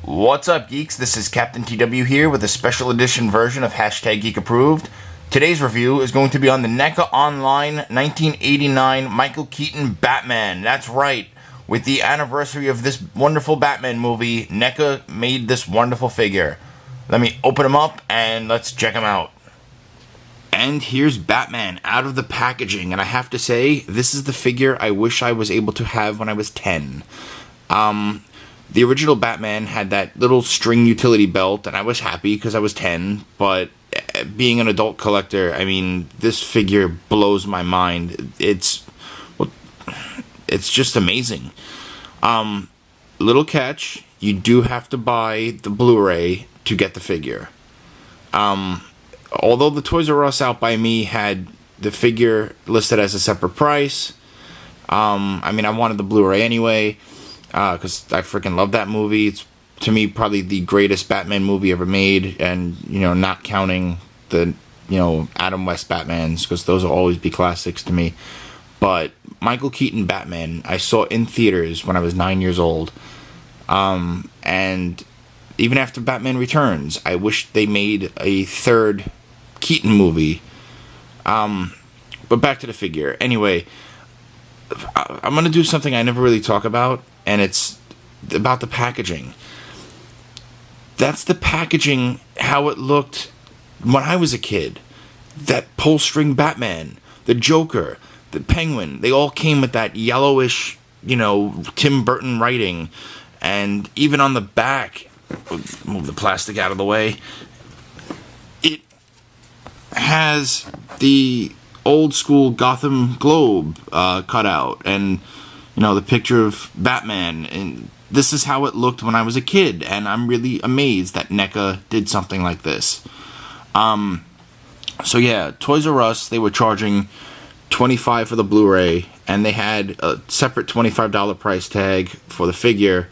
What's up, geeks? This is Captain TW here with a special edition version of Hashtag Geek Approved. Today's review is going to be on the NECA Online 1989 Michael Keaton Batman. That's right. With the anniversary of this wonderful Batman movie, NECA made this wonderful figure. Let me open him up and let's check him out. And here's Batman out of the packaging, and I have to say, this is the figure I wish I was able to have when I was 10. The original Batman had that little string utility belt, and I was happy because I was 10, but being an adult collector, I mean, this figure blows my mind. It's just amazing. Little catch, you do have to buy the Blu-ray to get the figure. Although the Toys R Us out by me had the figure listed as a separate price, I mean, I wanted the Blu-ray anyway, because I freaking love that movie. It's, to me, probably the greatest Batman movie ever made, and, you know, not counting the, you know, Adam West Batmans, because those will always be classics to me. But Michael Keaton Batman, I saw in theaters when I was 9 years old, and even after Batman Returns, I wish they made a third Keaton movie. But back to the figure. Anyway, I'm going to do something I never really talk about, and it's about the packaging. That's the packaging, how it looked when I was a kid. That pull string Batman, the Joker, the Penguin, they all came with that yellowish, you know, Tim Burton writing. And even on the back, move the plastic out of the way, it has the old school Gotham Globe cut out, and, you know, the picture of Batman, and this is how it looked when I was a kid, and I'm really amazed that NECA did something like this. So yeah, Toys R Us, they were charging $25 for the Blu-ray, and they had a separate $25 price tag for the figure.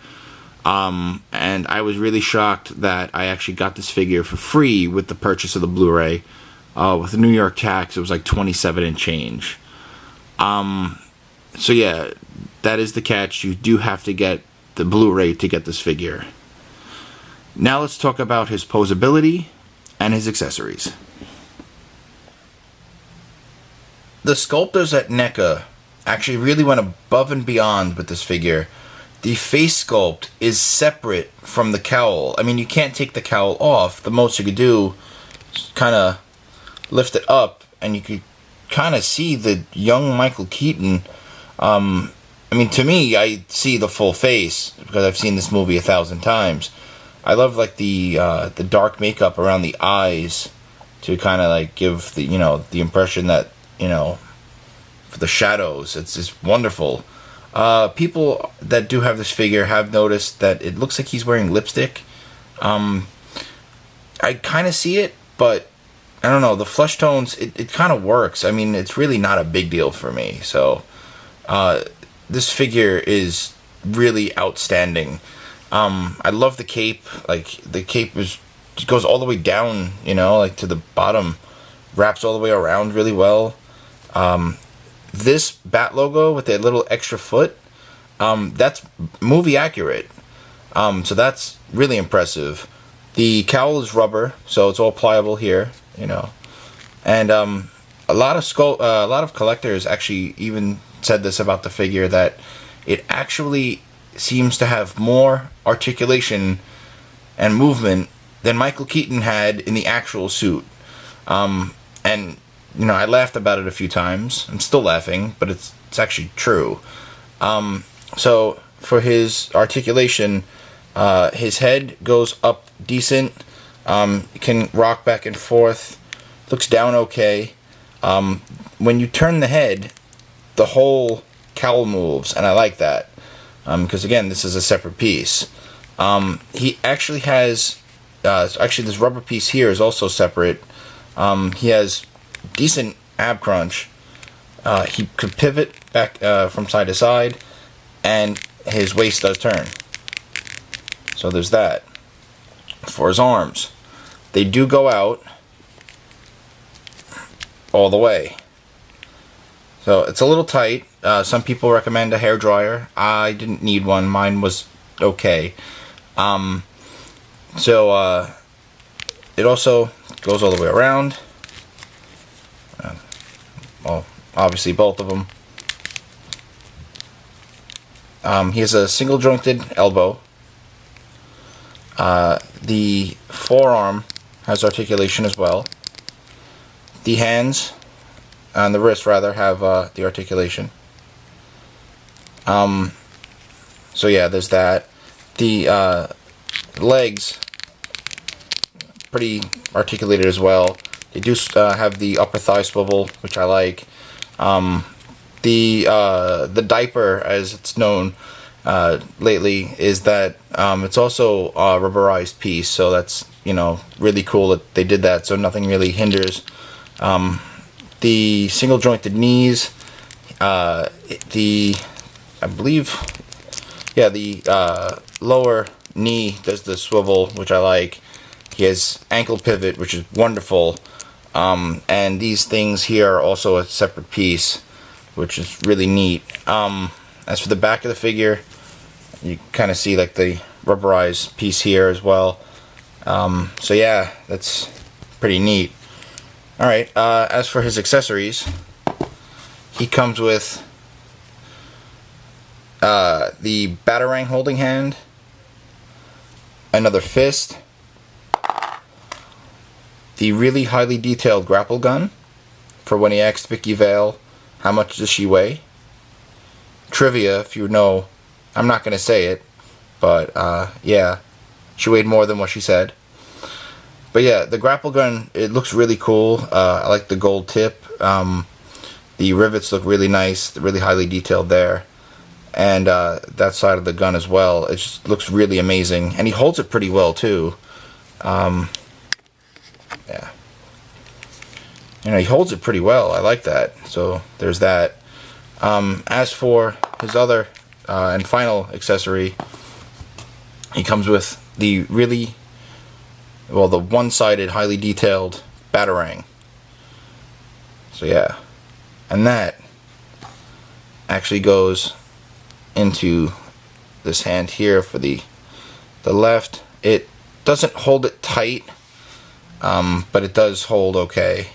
And I was really shocked that I actually got this figure for free with the purchase of the Blu-ray. With the New York tax, it was like $27 and change. So yeah, that is the catch. You do have to get the Blu-ray to get this figure. Now let's talk about his posability and his accessories. The sculptors at NECA actually really went above and beyond with this figure. The face sculpt is separate from the cowl. I mean, you can't take the cowl off. The most you could do is kind of lift it up, and you could kind of see the young Michael Keaton. I mean, to me, I see the full face because I've seen this movie 1,000 times. I love, like, the dark makeup around the eyes to kind of, like, give the, you know, the impression that, you know, for the shadows. It's just wonderful. People that do have this figure have noticed that it looks like he's wearing lipstick. I kind of see it, but I don't know. The flesh tones, it kind of works. I mean, it's really not a big deal for me. So, this figure is really outstanding. I love the cape. Like, the cape goes all the way down, you know, like to the bottom. Wraps all the way around really well. This bat logo with that little extra foot, that's movie accurate. So that's really impressive. The cowl is rubber, so it's all pliable here, you know. And a lot of collectors actually even said this about the figure, that it actually seems to have more articulation and movement than Michael Keaton had in the actual suit. And you know, I laughed about it a few times. I'm still laughing, but it's actually true. So for his articulation, his head goes up decent. Can rock back and forth. Looks down okay. When you turn the head, the whole cowl moves, and I like that. Because again, this is a separate piece. He actually has, actually this rubber piece here is also separate. He has decent ab crunch. He could pivot back from side to side, and his waist does turn. So there's that. For his arms, they do go out all the way. So it's a little tight. Some people recommend a hairdryer. I didn't need one. Mine was okay. So it also goes all the way around. Well, obviously both of them. He has a single jointed elbow. The forearm has articulation as well. The hands, and the wrist rather, have the articulation. So yeah, there's that. The legs, pretty articulated as well. They do have the upper thigh swivel, which I like. The diaper, as it's known lately, is that it's also a rubberized piece, so that's, really cool that they did that, so nothing really hinders. The single jointed knees, the lower knee does the swivel, which I like. He has ankle pivot, which is wonderful. And these things here are also a separate piece, which is really neat. As for the back of the figure, you kind of see like the rubberized piece here as well. So yeah, that's pretty neat. Alright, as for his accessories, he comes with the Batarang holding hand, another fist, the really highly detailed grapple gun, for when he asked Vicki Vale, how much does she weigh? Trivia, if you know, I'm not going to say it, but yeah, she weighed more than what she said. But yeah, the grapple gun, it looks really cool. I like the gold tip. The rivets look really nice, really highly detailed there. And that side of the gun as well, it just looks really amazing. And he holds it pretty well too. Yeah. He holds it pretty well. I like that. So there's that. As for his other and final accessory, he comes with the the one-sided, highly detailed Batarang. So yeah. And that actually goes into this hand here for the left. It doesn't hold it tight, but it does hold okay.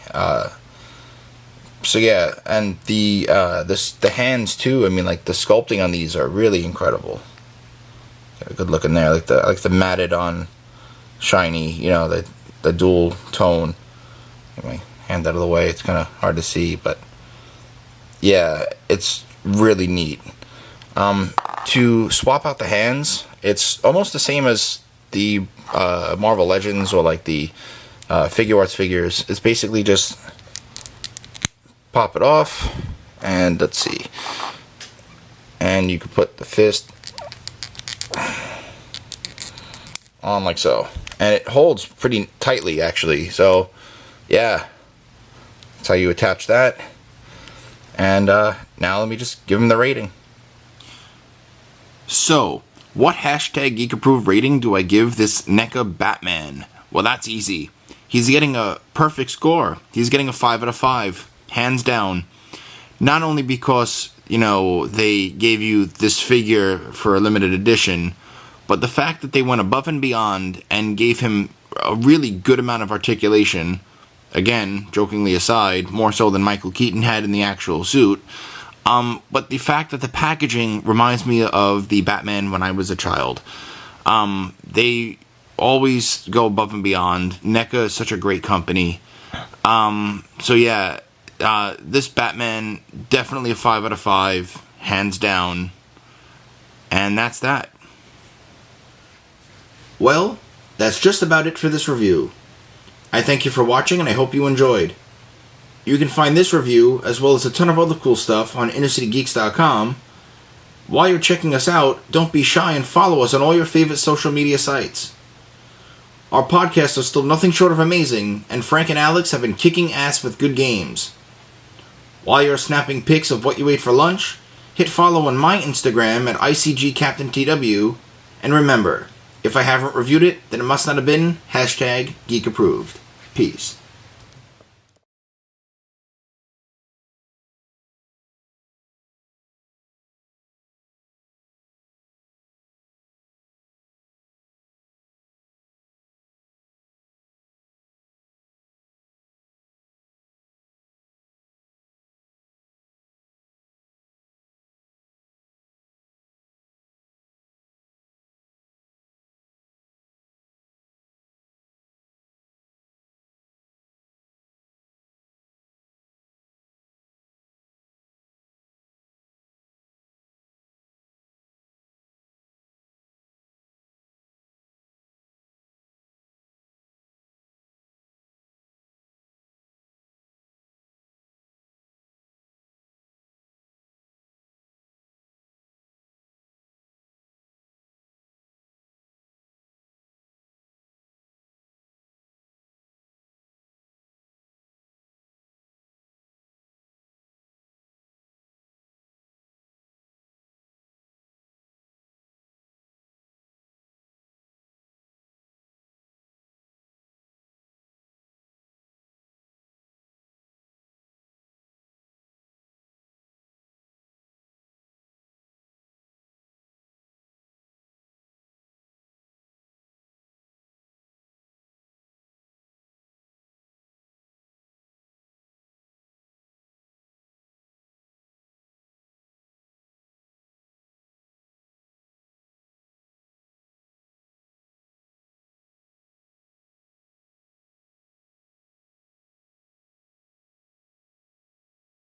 So yeah, and the hands too. I mean, like, the sculpting on these are really incredible. Got a good look in there. I like the matted on shiny. The dual tone. Get my hand out of the way. It's kind of hard to see, but yeah, it's really neat. To swap out the hands, it's almost the same as the Marvel Legends or like the Figure Arts figures. It's basically just pop it off, and let's see, and you can put the fist on like so, and it holds pretty tightly actually. So yeah, that's how you attach that. And now let me just give him the rating. So, what hashtag Geek Approved rating do I give this NECA Batman? Well, that's easy. He's getting a perfect score. He's getting a 5 out of 5, hands down. Not only because, they gave you this figure for a limited edition, but the fact that they went above and beyond and gave him a really good amount of articulation. Again, jokingly aside, more so than Michael Keaton had in the actual suit. But the fact that the packaging reminds me of the Batman when I was a child. They always go above and beyond. NECA is such a great company. So yeah, this Batman, definitely a 5 out of 5, hands down. And that's that. Well, that's just about it for this review. I thank you for watching, and I hope you enjoyed. You can find this review, as well as a ton of other cool stuff, on InnerCityGeeks.com. While you're checking us out, don't be shy and follow us on all your favorite social media sites. Our podcasts are still nothing short of amazing, and Frank and Alex have been kicking ass with good games. While you're snapping pics of what you ate for lunch, hit follow on my Instagram at ICGCaptainTW, and remember, if I haven't reviewed it, then it must not have been #GeekApproved. Peace.